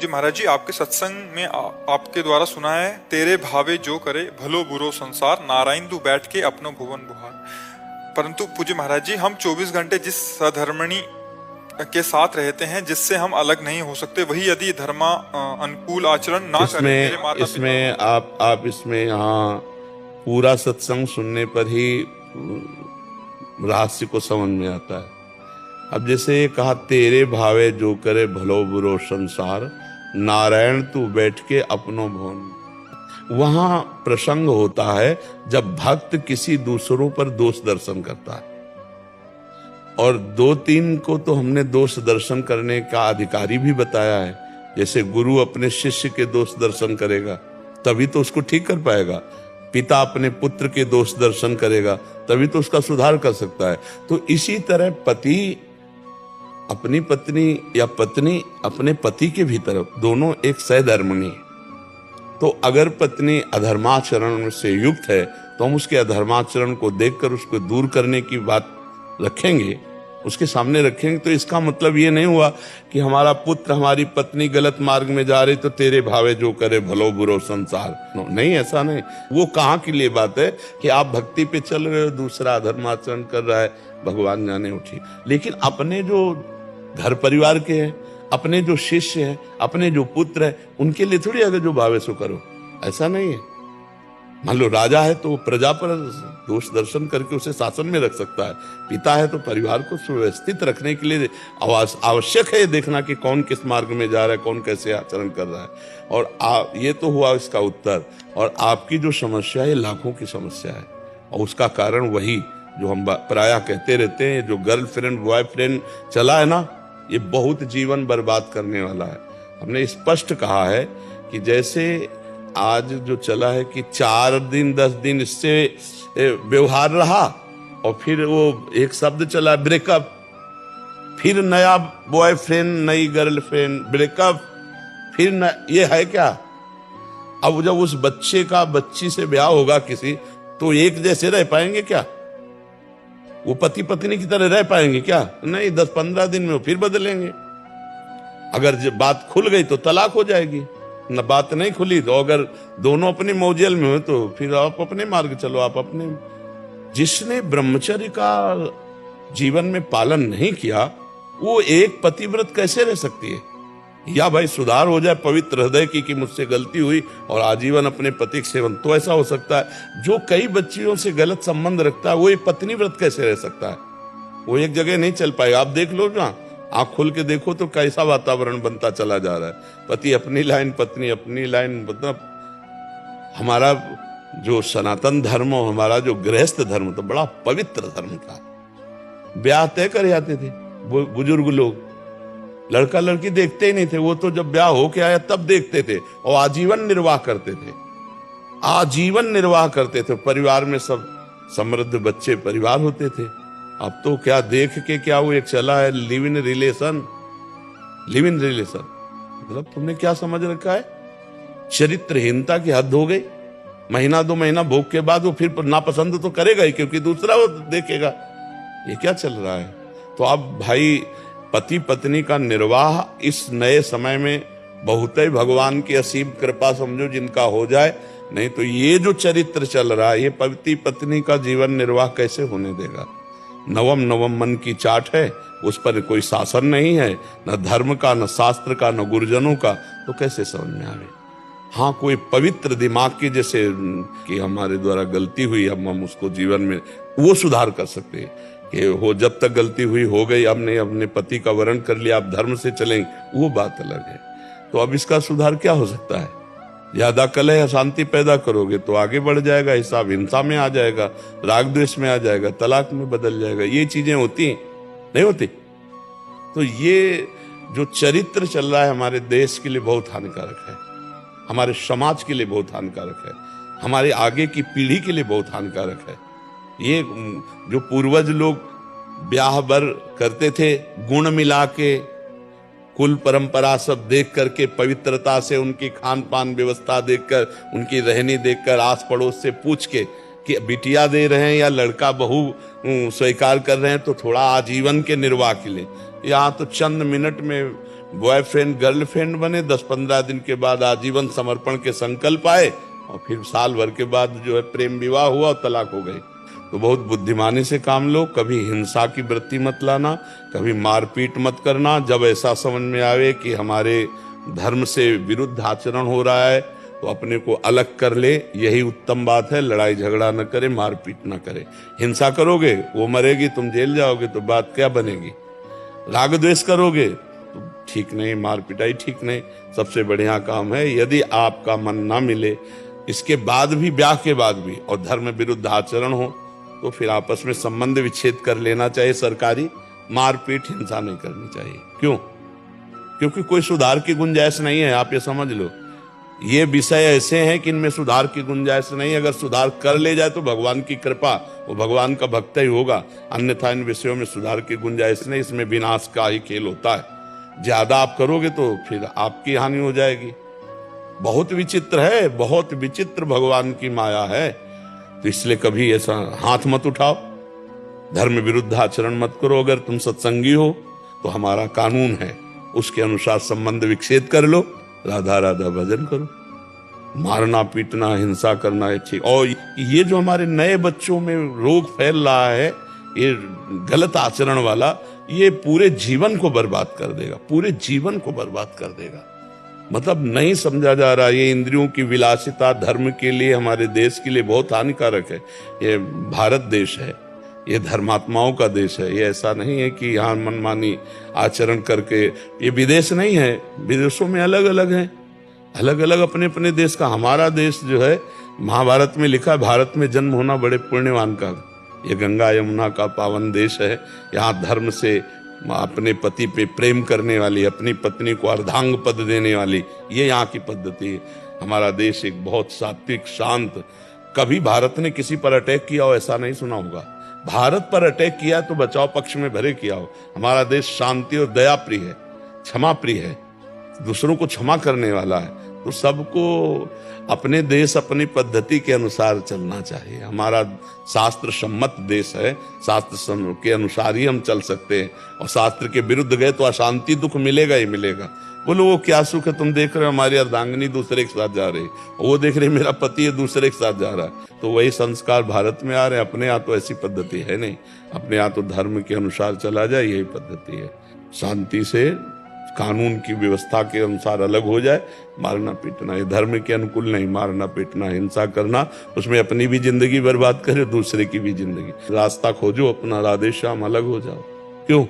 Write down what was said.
पूज्य महाराज जी, आपके सत्संग में आपके द्वारा सुना है, तेरे भावे जो करे भलो बुरो संसार, नारायण तू बैठ के अपनो भुवन बुहार। परंतु पूज्य महाराज जी, हम 24 घंटे जिस सधर्मणी के साथ रहते हैं, जिससे हम अलग नहीं हो सकते, वही यदि धर्मा अनुकूल आचरण ना करें, मेरे माता इसमें आप इसमें यहाँ पूरा सत्संग सुनने पर ही रहस्य को समझ में आता है। अब जैसे ये कहा, तेरे भावे जो करे भलो बुरो संसार, नारायण तू बैठ के अपनो भवन। वहां प्रसंग होता है जब भक्त किसी दूसरों पर दोष दर्शन करता है, और 2-3 को तो हमने दोष दर्शन करने का अधिकारी भी बताया है। जैसे गुरु अपने शिष्य के दोष दर्शन करेगा तभी तो उसको ठीक कर पाएगा, पिता अपने पुत्र के दोष दर्शन करेगा तभी तो उसका सुधार कर सकता है। तो इसी तरह पति अपनी पत्नी या पत्नी अपने पति के भीतर, दोनों एक सहधर्मिणी है। तो अगर पत्नी अधर्माचरण से युक्त है तो हम उसके अधर्माचरण को देखकर उसको दूर करने की बात रखेंगे, उसके सामने रखेंगे। तो इसका मतलब ये नहीं हुआ कि हमारा पुत्र हमारी पत्नी गलत मार्ग में जा रही तो तेरे भावे जो करे भलो बुरो संसार। नहीं, ऐसा नहीं। वो कहाँ के लिए बात है कि आप भक्ति पे चल रहे हो, दूसरा अधर्माचरण कर रहा है, भगवान जाने उठी। लेकिन अपने जो घर परिवार के हैं, अपने जो शिष्य हैं, अपने जो पुत्र हैं, उनके लिए थोड़ी अगर जो भावे सो करो, ऐसा नहीं है। मान लो राजा है तो प्रजा पर दोष दर्शन करके उसे शासन में रख सकता है, पिता है तो परिवार को सुव्यवस्थित रखने के लिए आवश्यक है देखना कि कौन किस मार्ग में जा रहा है, कौन कैसे आचरण कर रहा है। और ये तो हुआ इसका उत्तर। और आपकी जो समस्या है लाखों की समस्या है, और उसका कारण वही जो हम प्रायः कहते रहते हैं, जो गर्लफ्रेंड बॉयफ्रेंड चला है ना, ये बहुत जीवन बर्बाद करने वाला है। हमने स्पष्ट कहा है कि जैसे आज जो चला है कि 4 दिन 10 दिन इससे व्यवहार रहा, और फिर वो एक शब्द चला ब्रेकअप, फिर नया बॉयफ्रेंड नई गर्लफ्रेंड, ब्रेकअप, फिर ये है क्या? अब जब उस बच्चे का बच्ची से ब्याह होगा किसी, तो एक जैसे रह पाएंगे क्या? वो पति पत्नी की तरह रह पाएंगे क्या? नहीं, 10-15 दिन में वो फिर बदलेंगे। अगर जब बात खुल गई तो तलाक हो जाएगी, न बात नहीं खुली तो अगर दोनों अपनी मौजेल में हो तो फिर आप अपने मार्ग चलो, आप अपने। जिसने ब्रह्मचर्य का जीवन में पालन नहीं किया, वो एक पतिव्रत कैसे रह सकती है? या भाई सुधार हो जाए पवित्र हृदय की कि मुझसे गलती हुई और आजीवन अपने पति के सेवन, तो ऐसा हो सकता है। जो कई बच्चियों से गलत संबंध रखता है वो एक पत्नी व्रत कैसे रह सकता है? वो एक जगह नहीं चल पाएगा। आप देख लो ना, आंख खोल के देखो तो कैसा वातावरण बनता चला जा रहा है। पति अपनी लाइन, पत्नी अपनी लाइन। मतलब हमारा जो सनातन धर्म, हमारा जो गृहस्थ धर्म तो बड़ा पवित्र धर्म था। ब्याह तय कर जाते थे बुजुर्ग लोग, लड़का लड़की देखते ही नहीं थे, वो तो जब ब्याह होके आया तब देखते थे, और आजीवन निर्वाह करते थे, आजीवन निर्वाह करते थे। परिवार में सब समृद्ध बच्चे परिवार होते थे। अब तो क्या देख के क्या वो एक चला है लिव इन रिलेशन। मतलब तुमने क्या समझ रखा है? चरित्रहीनता की हद हो गई। महीना 2 महीना भोग के बाद वो फिर नापसंद तो करेगा ही, क्योंकि दूसरा वो देखेगा। ये क्या चल रहा है? तो अब भाई पति पत्नी का निर्वाह इस नए समय में बहुत ही भगवान की असीम कृपा समझो जिनका हो जाए, नहीं तो ये जो चरित्र चल रहा है, ये पति पत्नी का जीवन निर्वाह कैसे होने देगा? नवम मन की चाट है, उस पर कोई शासन नहीं है, न धर्म का, न शास्त्र का, न गुरुजनों का, तो कैसे समझ में आवे? हाँ, कोई पवित्र दिमाग की, जैसे कि हमारे द्वारा गलती हुई, हम उसको जीवन में वो सुधार कर सकते हैं कि हो, जब तक गलती हुई हो गई, हमने अपने पति का वर्ण कर लिया, आप धर्म से चलेंगे, वो बात अलग है। तो अब इसका सुधार क्या हो सकता है? ज्यादा कलह अशांति पैदा करोगे तो आगे बढ़ जाएगा, हिसाब हिंसा में आ जाएगा, राग द्वेष में आ जाएगा, तलाक में बदल जाएगा। ये चीजें होती नहीं होती? तो ये जो चरित्र चल रहा है हमारे देश के लिए बहुत हानिकारक है, हमारे समाज के लिए बहुत हानिकारक है, हमारे आगे की पीढ़ी के लिए बहुत हानिकारक है। ये जो पूर्वज लोग ब्याह बर करते थे, गुण मिला के, कुल परंपरा सब देख करके, पवित्रता से उनकी खान पान व्यवस्था देखकर, उनकी रहनी देखकर, आस पड़ोस से पूछ के कि बिटिया दे रहे हैं या लड़का बहू स्वीकार कर रहे हैं तो थोड़ा आजीवन के निर्वाह के लिए, यहाँ तो चंद मिनट में बॉयफ्रेंड गर्लफ्रेंड बने, 10-15 दिन के बाद आजीवन समर्पण के संकल्प आए और फिर साल भर के बाद जो है प्रेम विवाह हुआ और तलाक हो गई। तो बहुत बुद्धिमानी से काम लो, कभी हिंसा की वृत्ति मत लाना, कभी मारपीट मत करना। जब ऐसा समझ में आवे कि हमारे धर्म से विरुद्ध आचरण हो रहा है तो अपने को अलग कर ले, यही उत्तम बात है। लड़ाई झगड़ा न करे, मारपीट न करे। हिंसा करोगे वो मरेगी, तुम जेल जाओगे, तो बात क्या बनेगी। राग द्वेष करोगे तो ठीक नहीं, मार पिटाई ठीक नहीं। सबसे बढ़िया काम है, यदि आपका मन ना मिले इसके बाद भी, ब्याह के बाद भी, और धर्म विरुद्ध आचरण हो तो फिर आपस में संबंध विच्छेद कर लेना चाहिए सरकारी। मारपीट हिंसा नहीं करनी चाहिए। क्यों? क्योंकि कोई सुधार की गुंजाइश नहीं है। आप ये समझ लो, ये विषय ऐसे हैं कि इनमें सुधार की गुंजाइश नहीं। अगर सुधार कर ले जाए तो भगवान की कृपा, वो भगवान का भक्त ही होगा, अन्यथा इन विषयों में सुधार की गुंजाइश नहीं। इसमें विनाश का ही खेल होता है। ज्यादा आप करोगे तो फिर आपकी हानि हो जाएगी। बहुत विचित्र है, बहुत विचित्र भगवान की माया है। तो इसलिए कभी ऐसा हाथ मत उठाओ, धर्म विरुद्ध आचरण मत करो। अगर तुम सत्संगी हो तो हमारा कानून है, उसके अनुसार संबंध विच्छेद कर लो, राधा राधा भजन करो। मारना पीटना हिंसा करना है ठीक। और ये जो हमारे नए बच्चों में रोग फैल रहा है, ये गलत आचरण वाला, ये पूरे जीवन को बर्बाद कर देगा, पूरे जीवन को बर्बाद कर देगा। मतलब नहीं समझा जा रहा। ये इंद्रियों की विलासिता धर्म के लिए, हमारे देश के लिए बहुत हानिकारक है। ये भारत देश है, ये धर्मात्माओं का देश है। ये ऐसा नहीं है कि यहाँ मनमानी आचरण करके, ये विदेश नहीं है। विदेशों में अलग अलग है, अलग अलग अपने अपने देश का। हमारा देश जो है, महाभारत में लिखा है, भारत में जन्म होना बड़े पुण्यवान का। ये गंगा यमुना का पावन देश है। यहाँ धर्म से अपने पति पे प्रेम करने वाली, अपनी पत्नी को अर्धांग पद देने वाली, ये यहाँ की पद्धति है। हमारा देश एक बहुत सात्विक शांत। कभी भारत ने किसी पर अटैक किया हो ऐसा नहीं सुना होगा। भारत पर अटैक किया तो बचाव पक्ष में भरे किया हो। हमारा देश शांति और दया प्रिय है, क्षमा प्रिय है, दूसरों को क्षमा करने वाला है। तो सबको अपने देश अपनी पद्धति के अनुसार चलना चाहिए। हमारा शास्त्र सम्मत देश है, शास्त्र के अनुसार ही हम चल सकते हैं। और शास्त्र के विरुद्ध गए तो अशांति दुख मिलेगा ही मिलेगा। बोलो वो क्या सुख है, तुम देख रहे हो हमारी अर्धांगिनी दूसरे के साथ जा रही, वो देख रहे मेरा पति है दूसरे के साथ जा रहा है। तो वही संस्कार भारत में आ रहे हैं। अपने यहाँ तो ऐसी पद्धति है नहीं, अपने यहाँ तो धर्म के अनुसार चला जाए, यही पद्धति है। शांति से कानून की व्यवस्था के अनुसार अलग हो जाए। मारना पीटना ये धर्म के अनुकूल नहीं। मारना पीटना हिंसा करना, उसमें अपनी भी जिंदगी बर्बाद करे, दूसरे की भी जिंदगी। रास्ता खोजो अपना, राधे श्याम, अलग हो जाओ। क्यों?